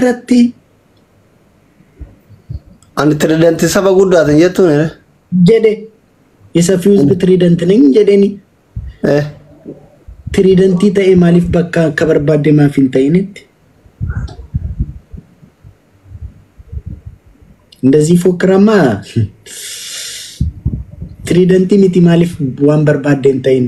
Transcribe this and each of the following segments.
irratti Ani trident saba guddaatan jettuun jedhe isa fuse trident ning jedheni trident ta'e maaliif bakka akka barbaadde maaf hin ta'initti እንደዚህ ፎክራማ trident miti maaliif waan barbaadde hin ta'in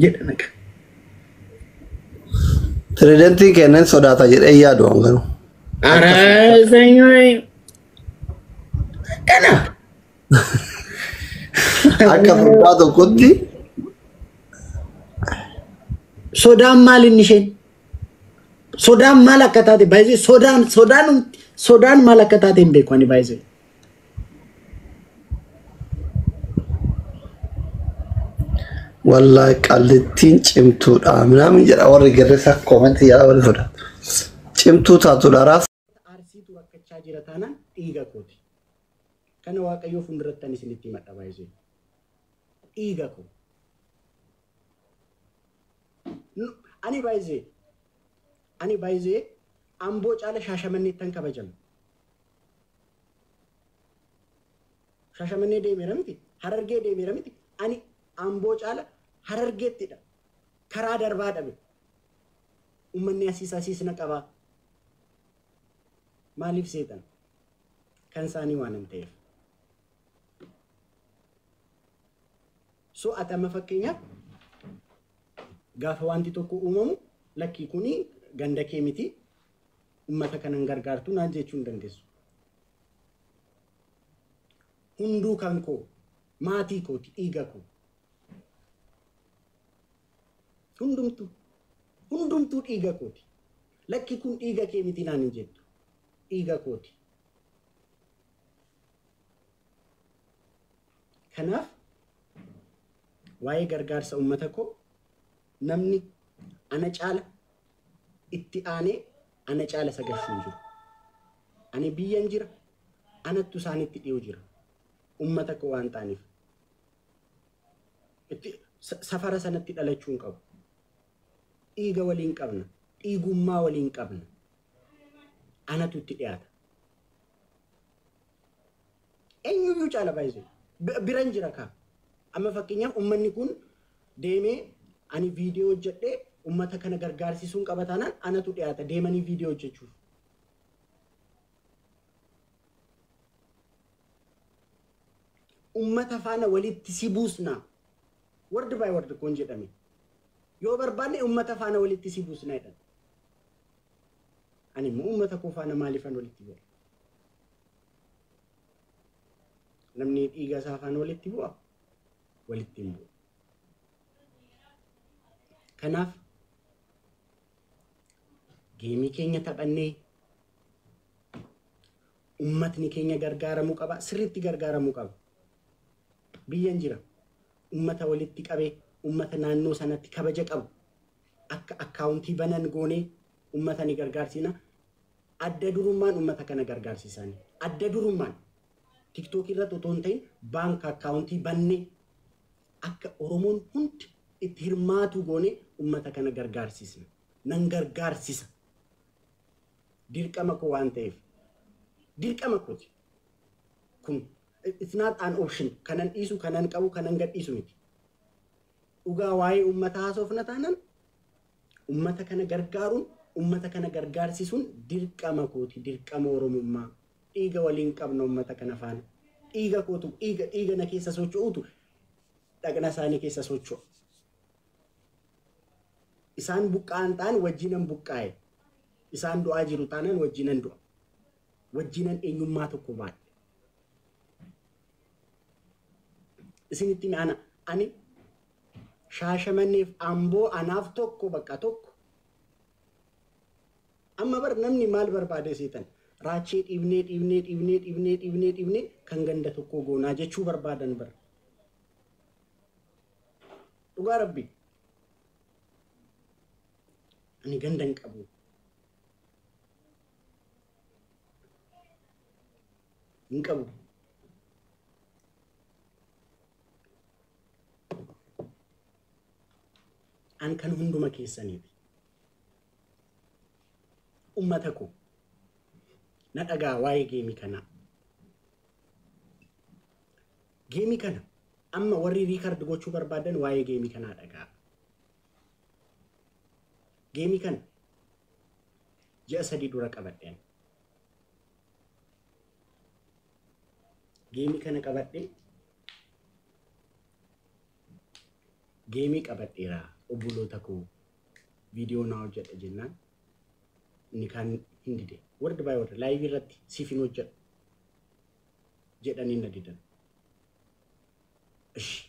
jedhe naqa trident kennan sodaata jedhe yaadu angaru ara sanyoy kana akka furdaa tokkotti sodaan maalin isheen sodaan maal akka taate baay'ee sodaan maal akka taate hin beeku ani baay'ee wallahi qallettiin cimtuudha ምናምን jedha warri garreessa comment yaa wal foda cimtuu taatuudha raas arsiitu rakkachaa jira taanaan dhiiga kooti kana waaqayyoo fundurattan isinitti himadha baay'ee dhiiga ko ani baay'ee amboo caala shaashamanneettan kabajama shaashamannee deemeera miti harargee deemeera miti ani amboo caala harargeettidha karaa darbaa dhabe ummanni asiisna qabaa maaliif seetan kan isaanii waan hin ta'eef so atama fakkeenyaaf gaafa wanti tokko uumamu lakkii kuni ganda kee miti ummata kanan gargaartu naan jechuu hin dandeessu hunduu kan koo maatii kooti dhiiga koo hundumtuu dhiiga kooti lakki kun dhiiga kee miti naan hin jettu dhiiga kooti kanaaf waa'ee gargaarsa ummata koo namni ana caala itti aanee ana caala sagashuu jiru ani biyyan jira anattu isaanitti dhiyoo jira ummata koo waan ta'aniif itti safara sanatti dhalachuun qabu dhiiga waliin qabna dhiigummaa waliin qabna anatu itti dhiyaata eenyuyyuu caala baay'ee biran jira kaa amma fakkeenyaaf ummanni kun deemee ani viidiyoo hojjedhee ummata kana gargaarsiisuun qaba taanaan anatu dhiyaata deemanii viidiyoo hojjechuuf ummata faana walitti si buusna word by word koon jedhame yoo barbaanne ummata faana walitti si buusna jedhan ani immoo ummata koo faana maaliifan walitti bu'a namni dhiiga isaa faana walitti bu'a walitti hin bu'u kanaaf geemii keenya taphannee ummatni keenya gargaaramuu qaba sirriitti gargaaramuu qaba biyyan jira ummata walitti qabee ummata naannoo sanatti kabaja qabu akka akkaawuntii banan goonee ummata ni gargaarsina adda durummaan ummata kana gargaarsiisanii adda durummaan tiktok irratti otoo hin ta'in baank akkaawuntii bannee akka oromoon hundi itti hirmaatu goonee ummata kana gargaarsiisna nan gargaarsisa dirqama koo waan ta'eef dirqama kooti kun it's not an option kanan dhiisu kanan qabu kanan gadhiisu miti dhugaa waa'ee ummata haasofna taanaan ummata kana gargaaruun ummata kana gargaarsiisuun dirqama kooti dirqama oromummaa dhiiga waliin qabna ummata kana faana dhiiga kootu dhiiga na keessa socho'uutu dhagna isaanii keessa socho'a isaan buqqaan ta'an wajjinan buqqaa'e isaan du'aa jiru taanaan wajjinan du'a wajjinan eenyummaa tokko baadhe isinitti mi'ana ani shaashamanneef amboo anaaf tokko bakka tokko amma bar namni maal barbaade seetan raachee dhiibnee kan ganda tokko goonaa jechuu barbaadan bar dhugaa rabbi ani gandan qabu hin qabu an kan hunduma keessaniiti ummataku na dhagaa waa'ee geemii kana. Geemii kana amma warri riikard gochuu barbaadan waa'ee geemii kanaa dhagaa. Geemii kana ji'a 3 dura qabadheen. Geemii kana qabadhee geemii qabadheera obboloota koo viidiyoo naa hojjedha jennaan inni kan hin dide word by word live irratti siif hin hojjedhu jedhanii na didan. Ishi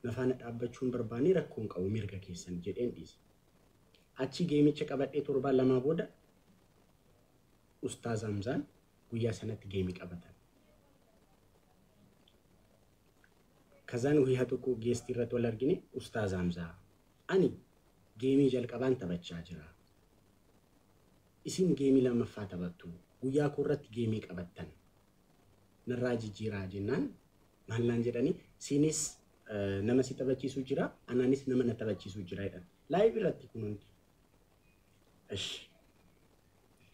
nafaana dhaabbachuun barbaanii rakkoon qabu mirga keessan jedheen dhiise. Achi geemicha qabadhee torbaan lamaa booda Ustaaz Hamzaan guyyaa sanatti geemii qabatan. Kazaan guyyaa tokko geestii irratti wal argine Ustaaz Hamzaa ani geemii jalqabaan taphachaa jira. Isin geemii lammaffaa taphattu guyyaa koo irratti geemii qabattan. Narraa jijjiiraa jennaan maallaan jedhanii siinis nama si taphachiisu jira anaanis nama na taphachiisu jira jedhan. Live irratti kun hundi. Ishi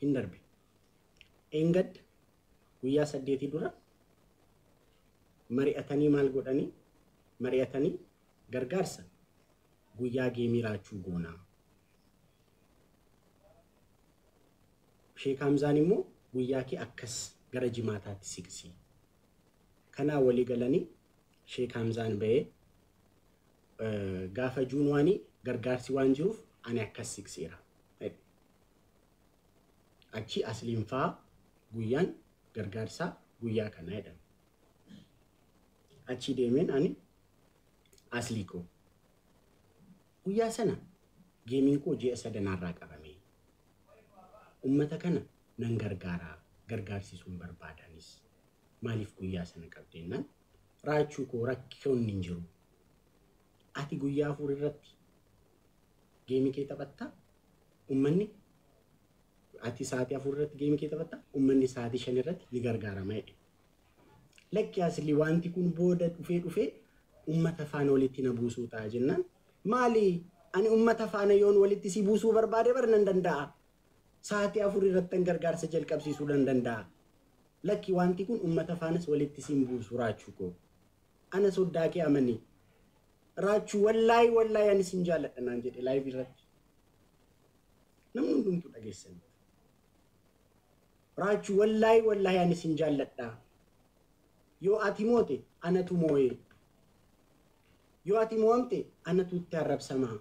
hin darbe. Engad guyyaa 8 dura mari'atanii maal godhanii mari'atanii gargaarsa guyyaa geemii raachuu goonaa. Sheek Hamzaan immoo guyyaa kee akkas gara jimaataatti siqsi. Kanaa walii galanii Sheek Hamzaan ba'ee gaafa juunwaanii gargaarsi waan jiruuf ani akkas siqseera. Achi asliin faa guyyaan gargaarsaa guyyaa kana jedhan. Achi deemeen ani aslii koo guyyaa sana geemiin koo ji'a 3 irraa qabame. Ummata kana nan gargaaraa gargaarsisuun barbaadanis maaliif guyyaa sana qabdeennan raachuu koo rakkoon hin jiru. Ati guyyaa 4 irratti geemii kee taphatta ummanni ati sa'aatii 4 irratti geemii kee taphatta ummanni sa'aatii 5 irratti ni gargaarama jedhe. Lakki asli wanti kun booda dhufee ummata faana walitti na buusuu ta'a jennaan maali ani ummata faana yoon walitti si buusuu barbaade bar nan danda'a. Sa'aatii 4 irratti gargaarsa jalqabsiisuu nan danda'a. Lakki wanti kun ummata faanas walitti si buusuu raachuu koo. Ana soddaa kee amani. Raachuu wallaahi ani sin jaalladha naan jedhe live irratti. Namni hundumtuu dhageessan. Raachuu wallaahi ani sin jaalladha. Yoo ati moote anatu moo'ee. Yoo ati mo'amte anatu itti arrabsamaa.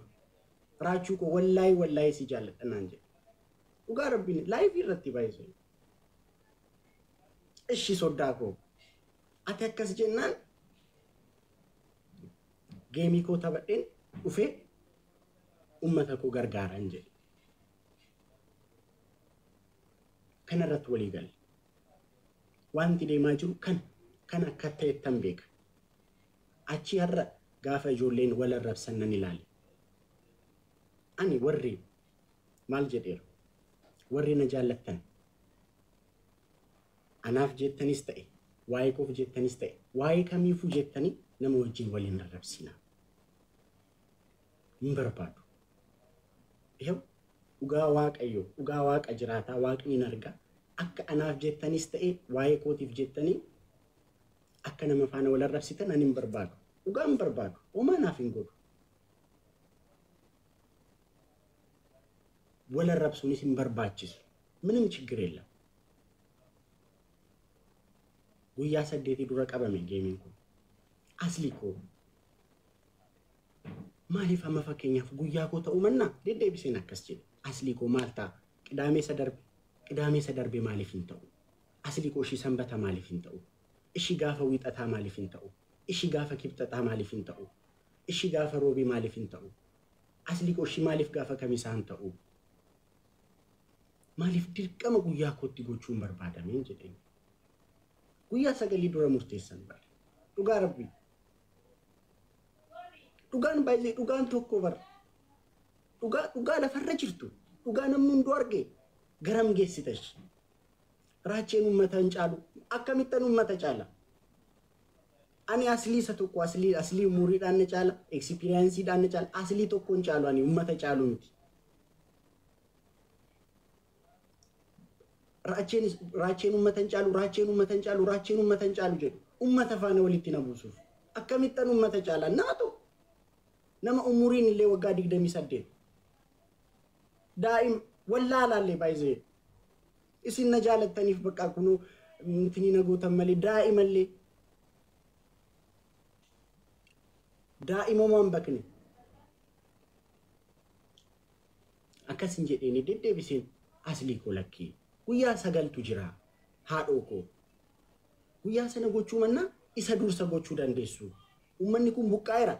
Raachuu koo wallaahi si jaalladha naan jedhe. Dhugaa rabbiin live irratti baay'isee. Ishi soddaa koo. Ati akkas jennaan geemii koo taphadheen dhufee ummata koo gargaaran jedhe. Kanarratti walii galle. Wanti deemaa jiru kan akka ta'ettan beeka. Achi har'a gaafa ijoolleen wal arrabsan nan ilaale. Ani warri maal jedheera? Warri na jaallattan. Anaaf jettanis ta'e, waa'ee koof jettanis ta'e, waa'ee kamiifuu jettanii nama wajjin waliin arrabsina. Hin barbaadu. Yoo dhugaa waaqayyo, dhugaa waaqa jiraataa, waaqni hin arga. Akka anaaf jettanis ta'e, waa'ee kootiif jettanii akka nama faana wal arrabsitan ani hin barbaadu. Dhugaa hin barbaadu. Homaa naaf hin godhu. Wal arrabsuunis hin barbaachisu. ምንም ችግር የለም. Guyyaa 8 dura qabame geemiin kun. Asli koo. Maaliif amma fakkeenyaaf guyyaa koo ta'uu mannaa deddeebiseen akkas jedhe. Asli koo maal ta'a? Qidaamee sadarbe maaliif hin ta'u? Asli koo ishii sanbata maaliif hin ta'u? Ishii gaafa wiixataa maaliif hin ta'u? Ishii gaafa kibxataa maaliif hin ta'u? Ishii gaafa roobii maaliif hin ta'u? Asli koo ishii maaliif gaafa kamisaa hin ta'u? Maaliif dirqama guyyaa kootti gochuun barbaadameen jedheen. Guyyaa 9 dura murteessan bare. Dhugaa rabbi. Dhugaan baay'ee dhugaan tokko bar. Dhugaa lafarra jirtu. Dhugaa namni hunduu arge garam geessitash. Raacheen uummata hin caalu. Akkamittan uummata caala. Ani aslii isa tokko aslii umuriidhaan na caala, experienceedhaan na caala, aslii tokko hin caalu ani uummata caalu miti. raacheen ummatan caalu jedhu ummata faana walitti nabuusuuf akkamittan ummata caalan nama umuriin illee waggaa 28 daa'im wallaalaallee baay'ee isin na jaalattaniif bakka kunu intini na gootan malee daa'imamaan bakne akkasin jedheeni deddeebiseen aslii koo lakkii guyyaa 9tu jira haadhoo koo guyyaa sana gochuu manna isa dursa gochuu dandeessu ummanni kun buqqaa'eera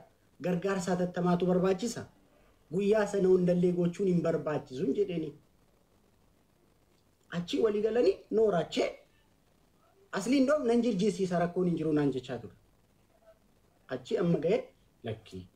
gargaarsa tattamaatu barbaachisa guyyaa sana hundallee gochuun hin barbaachisu jedheeni achi walii galanii nooraachee asliin doom nan jirjiisiisa rakkoon hin jiru naan jechaa ture achi amma ga'e lakkii